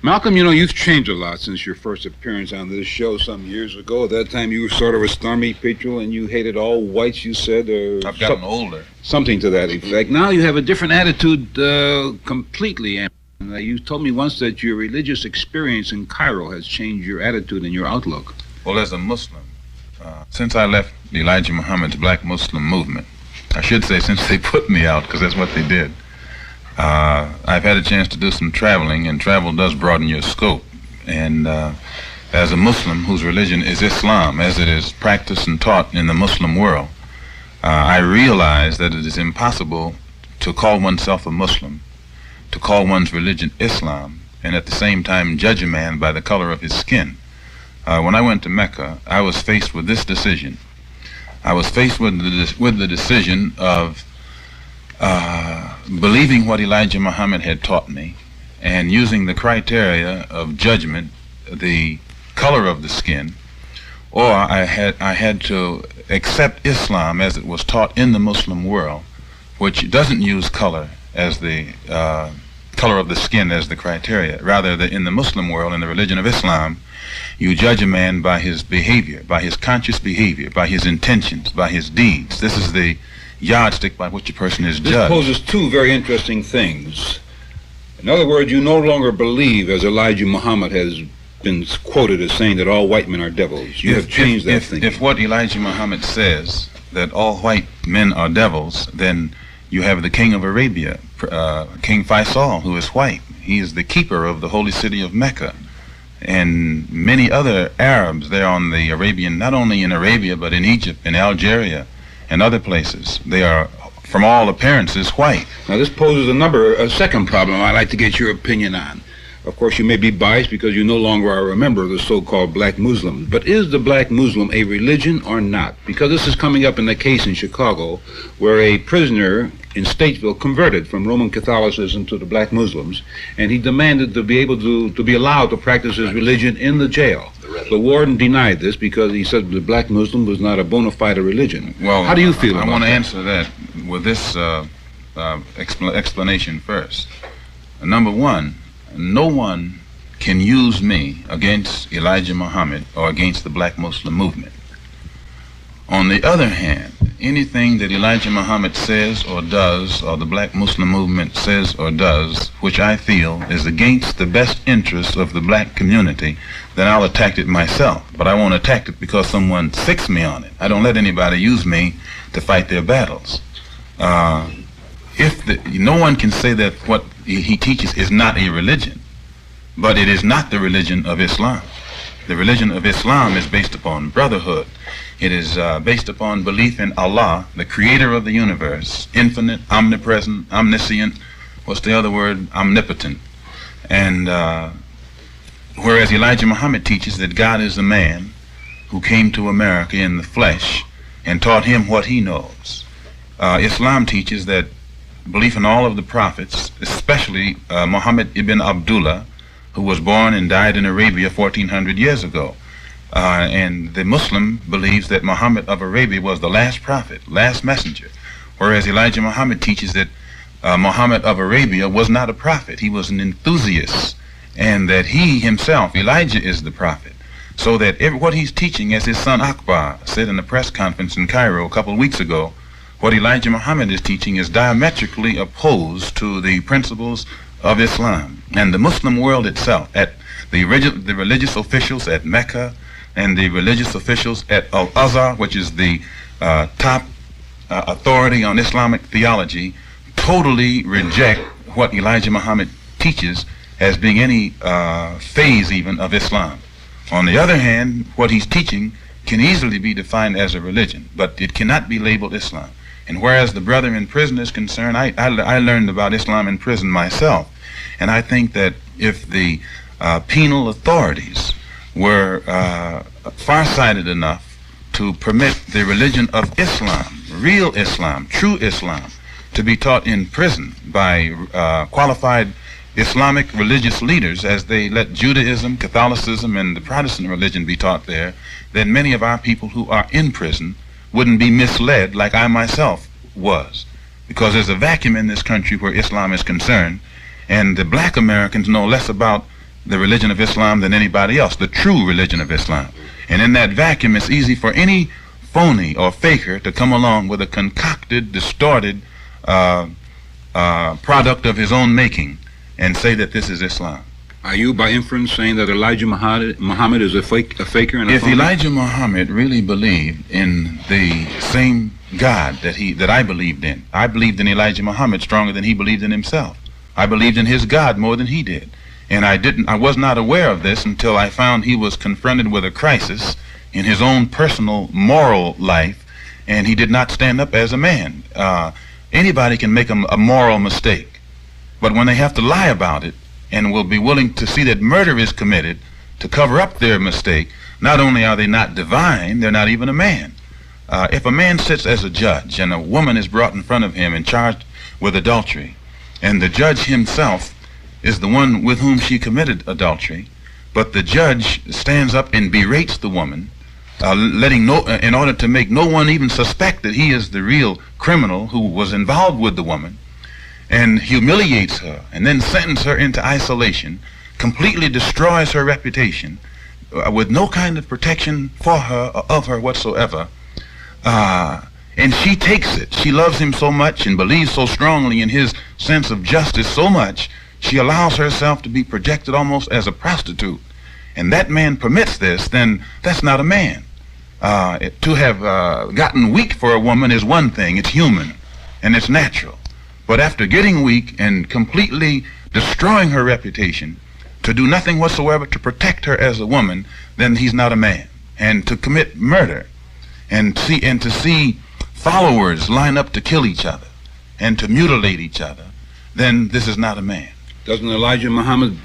Malcolm, you know, you've changed a lot since your first appearance on this show some years ago. At that time, you were sort of a stormy patriot, and you hated all whites, you said. I've gotten older. Something to that effect. Now you have a different attitude completely. And you told me once that your religious experience in Cairo has changed your attitude and your outlook. Well, as a Muslim, since I left Elijah Muhammad's Black Muslim movement, I should say since they put me out, because that's what they did, I've had a chance to do some traveling, and travel does broaden your scope. And as a Muslim whose religion is Islam, as it is practiced and taught in the Muslim world, I realize that it is impossible to call oneself a Muslim, to call one's religion Islam, and at the same time judge a man by the color of his skin. When I went to Mecca, I was faced with this decision. I was faced with the decision of believing what Elijah Muhammad had taught me and using the criteria of judgment, the color of the skin, or I had to accept Islam as it was taught in the Muslim world, which doesn't use color as the color of the skin as the criteria. Rather, in the Muslim world, in the religion of Islam, you judge a man by his behavior, by his conscious behavior, by his intentions, by his deeds. This is the yardstick by which a person is judged. This poses two very interesting things. In other words, you no longer believe, as Elijah Muhammad has been quoted as saying, that all white men are devils. You have changed that thinking. If what Elijah Muhammad says, that all white men are devils, then you have the king of Arabia, King Faisal, who is white. He is the keeper of the holy city of Mecca. And many other Arabs there on the Arabian, not only in Arabia, but in Egypt, in Algeria, and other places. They are, from all appearances, white. Now this poses a second problem I'd like to get your opinion on. Of course, you may be biased because you no longer are a member of the so-called black Muslims. But is the black Muslim a religion or not? Because this is coming up in a case in Chicago where a prisoner in Statesville converted from Roman Catholicism to the black Muslims, and he demanded to be able to be allowed to practice his religion in the jail. The warden denied this because he said the black Muslim was not a bona fide religion. Well, how do you feel about that? I want to answer that with this explanation first. Number one, no one can use me against Elijah Muhammad or against the black Muslim movement. On the other hand, anything that Elijah Muhammad says or does, or the black Muslim movement says or does, which I feel is against the best interests of the black community, then I'll attack it myself. But I won't attack it because someone sicks me on it. I don't let anybody use me to fight their battles. No one can say that what he teaches is not a religion, but it is not the religion of Islam. The religion of Islam is based upon brotherhood. It is based upon belief in Allah, the creator of the universe, infinite, omnipresent, omniscient, what's the other word? Omnipotent. And whereas Elijah Muhammad teaches that God is a man who came to America in the flesh and taught him what he knows. Islam teaches that belief in all of the prophets, especially Muhammad ibn Abdullah, who was born and died in Arabia 1400 years ago. And the Muslim believes that Muhammad of Arabia was the last prophet, last messenger, whereas Elijah Muhammad teaches that Muhammad of Arabia was not a prophet. He was an enthusiast, and that he himself, Elijah, is the prophet. So that what he's teaching, as his son Akbar said in a press conference in Cairo a couple of weeks ago, what Elijah Muhammad is teaching is diametrically opposed to the principles of Islam. And the Muslim world itself, at the religious officials at Mecca and the religious officials at Al-Azhar, which is the top authority on Islamic theology, totally reject what Elijah Muhammad teaches as being any phase even of Islam. On the other hand, what he's teaching can easily be defined as a religion, but it cannot be labeled Islam. And whereas the brother in prison is concerned, I learned about Islam in prison myself. And I think that if the penal authorities were farsighted enough to permit the religion of Islam, real Islam, true Islam, to be taught in prison by qualified Islamic religious leaders, as they let Judaism, Catholicism, and the Protestant religion be taught there, then many of our people who are in prison wouldn't be misled like I myself was. Because there's a vacuum in this country where Islam is concerned, and the black Americans know less about the religion of Islam than anybody else, the true religion of Islam. And in that vacuum, it's easy for any phony or faker to come along with a concocted, distorted product of his own making and say that this is Islam. Are you, by inference, saying that Elijah Muhammad is a faker and a If phony? Elijah Muhammad really believed in the same God that I believed in, I believed in Elijah Muhammad stronger than he believed in himself. I believed in his God more than he did. And I was not aware of this until I found he was confronted with a crisis in his own personal moral life, and he did not stand up as a man. Anybody can make a moral mistake, but when they have to lie about it and will be willing to see that murder is committed to cover up their mistake, not only are they not divine, they're not even a man. If a man sits as a judge and a woman is brought in front of him and charged with adultery, and the judge himself is the one with whom she committed adultery, but the judge stands up and berates the woman, in order to make no one even suspect that he is the real criminal who was involved with the woman, and humiliates her, and then sentences her into isolation, completely destroys her reputation, with no kind of protection for her or of her whatsoever, and she takes it. She loves him so much and believes so strongly in his sense of justice so much, she allows herself to be projected almost as a prostitute. And that man permits this, then that's not a man. To have gotten weak for a woman is one thing. It's human and it's natural. But after getting weak and completely destroying her reputation, to do nothing whatsoever to protect her as a woman, then he's not a man. And to commit murder and to see followers line up to kill each other and to mutilate each other, then this is not a man. Doesn't Elijah Muhammad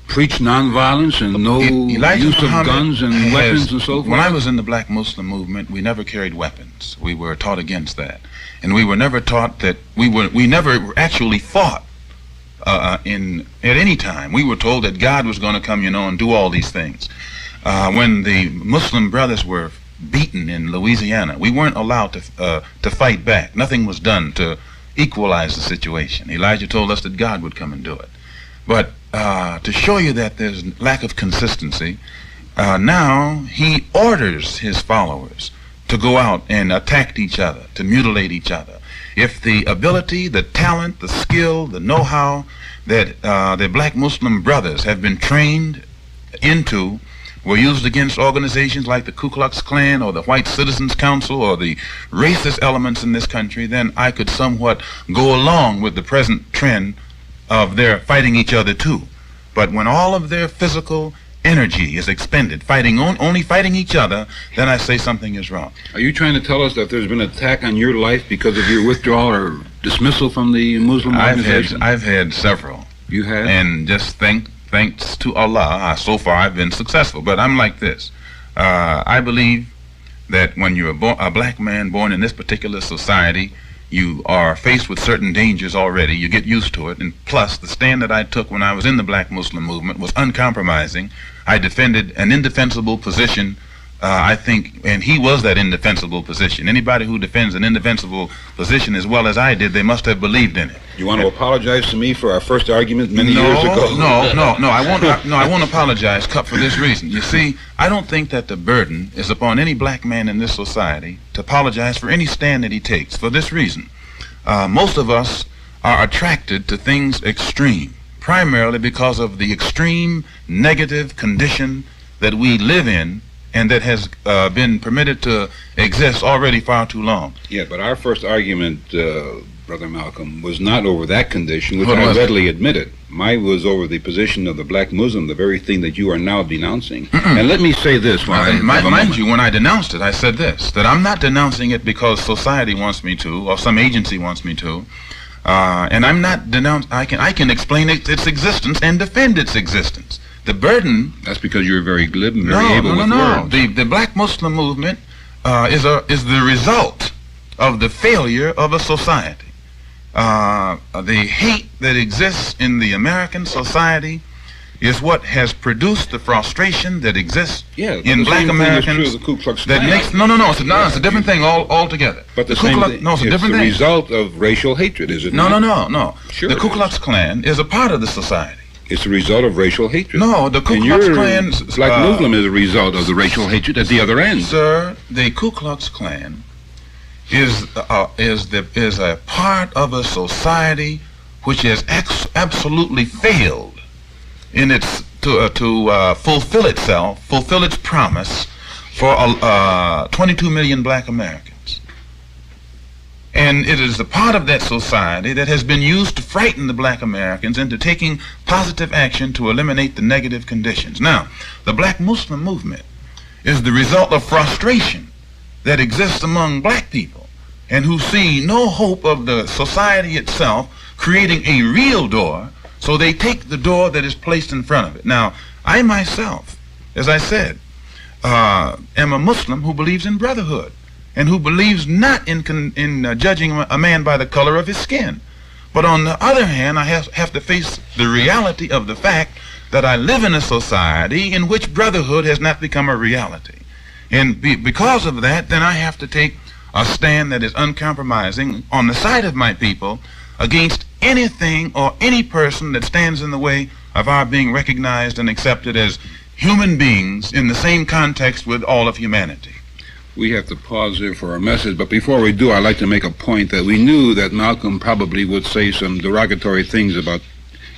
preach nonviolence and no use of guns and weapons and so forth? When I was in the Black Muslim movement, we never carried weapons. We were taught against that. And we were never taught that we never actually fought at any time. We were told that God was going to come, and do all these things. When the Muslim brothers were beaten in Louisiana, we weren't allowed to fight back. Nothing was done to equalize the situation. Elijah told us that God would come and do it. But to show you that there's lack of consistency, now he orders his followers to go out and attack each other, to mutilate each other. If the ability, the talent, the skill, the know-how that the Black Muslim brothers have been trained into were used against organizations like the Ku Klux Klan or the White Citizens Council or the racist elements in this country, then I could somewhat go along with the present trend of their fighting each other too. But when all of their physical energy is expended only fighting each other, then I say something is wrong. Are you trying to tell us that there's been an attack on your life because of your withdrawal or dismissal from the Muslim organization? I've had several. You have? And just thanks to Allah, so far I've been successful. But I'm like this. I believe that when you're a black man born in this particular society, you are faced with certain dangers already. You get used to it. And plus, the stand that I took when I was in the Black Muslim movement was uncompromising. I defended an indefensible position, I think, and he was that indefensible position. Anybody who defends an indefensible position as well as I did, they must have believed in it. You want to apologize to me for our first argument many years ago? No, I won't apologize for this reason. You see, I don't think that the burden is upon any black man in this society to apologize for any stand that he takes, for this reason. Most of us are attracted to things extreme, primarily because of the extreme negative condition that we live in and that has been permitted to exist already far too long. Yeah, but our first argument, Brother Malcolm, was not over that condition, which I readily admitted. Mine was over the position of the black Muslim, the very thing that you are now denouncing. And let me say this. Mind you, when I denounced it, I said this, that I'm not denouncing it because society wants me to, or some agency wants me to, and I'm not denouncing, I can explain its existence and defend its existence. The burden... That's because you're very glib and very able with words. The black Muslim movement is the result of the failure of a society. The hate that exists in the American society is what has produced the frustration that exists in black Americans. The Ku Klux Klan. That makes it's a different thing altogether. But the same thing. No, it's a different thing. It's the result of racial hatred, is it not? No. Sure. The Ku Klux Klan is a part of the society. It's a result of racial hatred. No, the Ku And Klux your Klan... black Muslim is a result of the racial hatred at the other end. Sir, the Ku Klux Klan is a part of a society which has absolutely failed in its to fulfill its promise for 22 million black Americans. And it is a part of that society that has been used to frighten the black Americans into taking positive action to eliminate the negative conditions. Now, the black Muslim movement is the result of frustration that exists among black people and who see no hope of the society itself creating a real door, so they take the door that is placed in front of it. Now, I myself, as I said, am a Muslim who believes in brotherhood and who believes not in judging a man by the color of his skin. But on the other hand, I have to face the reality of the fact that I live in a society in which brotherhood has not become a reality. And because of that, then I have to take a stand that is uncompromising on the side of my people against anything or any person that stands in the way of our being recognized and accepted as human beings in the same context with all of humanity. We have to pause here for our message, but before we do, I'd like to make a point that we knew that Malcolm probably would say some derogatory things about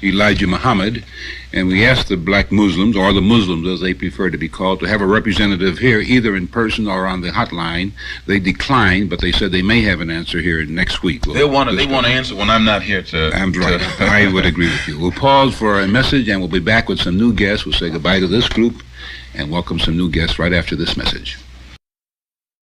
Elijah Muhammad, and we asked the black Muslims, or the Muslims as they prefer to be called, to have a representative here, either in person or on the hotline. They declined, but they said they may have an answer here next week. They want to answer when I'm not here to... I'm right. I would agree with you. We'll pause for a message, and we'll be back with some new guests. We'll say goodbye to this group and welcome some new guests right after this message.